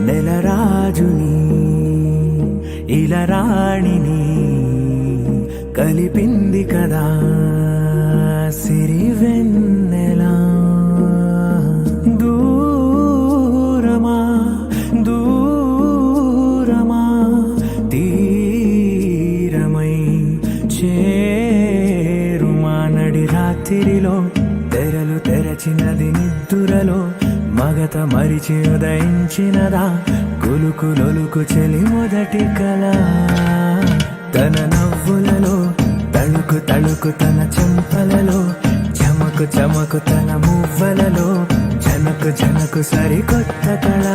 నెలరాజుని ఇలరాణిని కలిపింది కదా సిరివెన్నెలా. దూరమా దూరమా తీరమై చేరుమా నడి రాత్రిలో తెరలు తెరచినది నిద్దురలో మగత మరిచి ఉదయించినదా కులుకులొలుకు చెలి మొదటి కళ. తన నవ్వులలో తళుకు తళుకు తన చెంపలలో చమకు చమకు తన మువ్వలలో జనకు జనకు సరికొత్త కళ.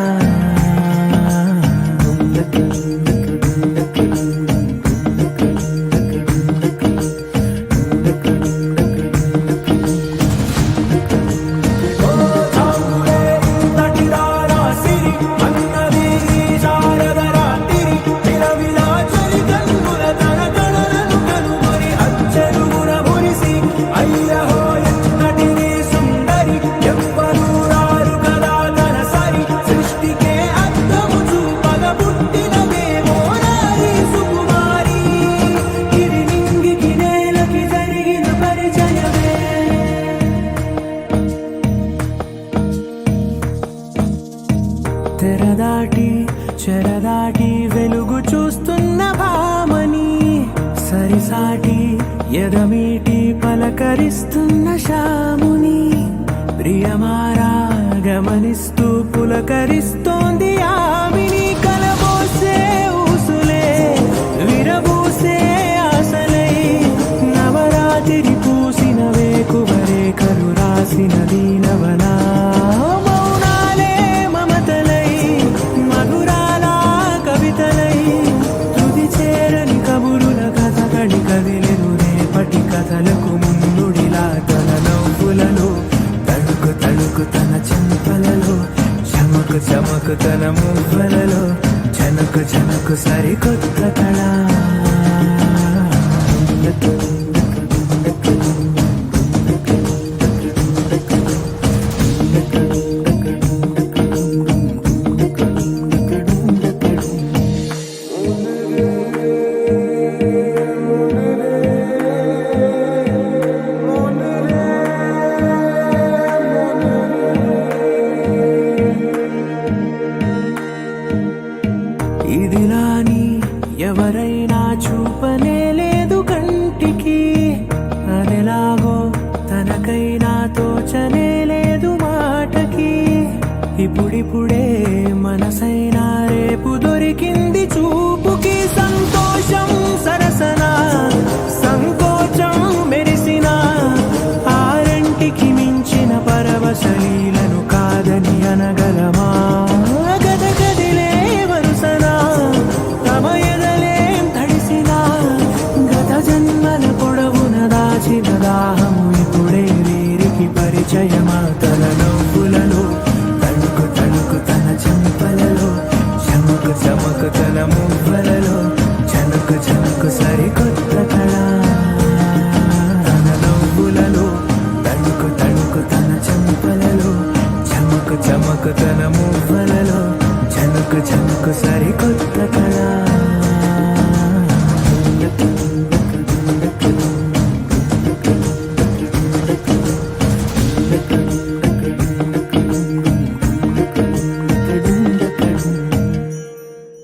తెరదాటి చెరదాటి వెలుగు చూస్తున్న భామని సరిసాటి ఎదమీటి పలకరిస్తున్న శాముని ప్రియమారా గమనిస్తూ పులకరిస్తోంది ఆవిని. కలబోసే ఊసులే విరబూసే ఆశలై నవరాత్రి పూసిన వేకువరే కలు రాసిన దీనవనా. కథలకు ముందుడిలా తన నవ్వులలో తడుకు తడుకు తన చెంపలలో చమకు చమకు తన మువ్వలలో జనకు జనకు సరికొత్త కళ. ఇదిలాని ఎవరైనా చూపనే లేదు కంటికి, అదెలాగో తనకైనా తోచనే లేదు మాటకి. ఇప్పుడిప్పుడే మనసైనా రేపు దొరికింది చూపుకి.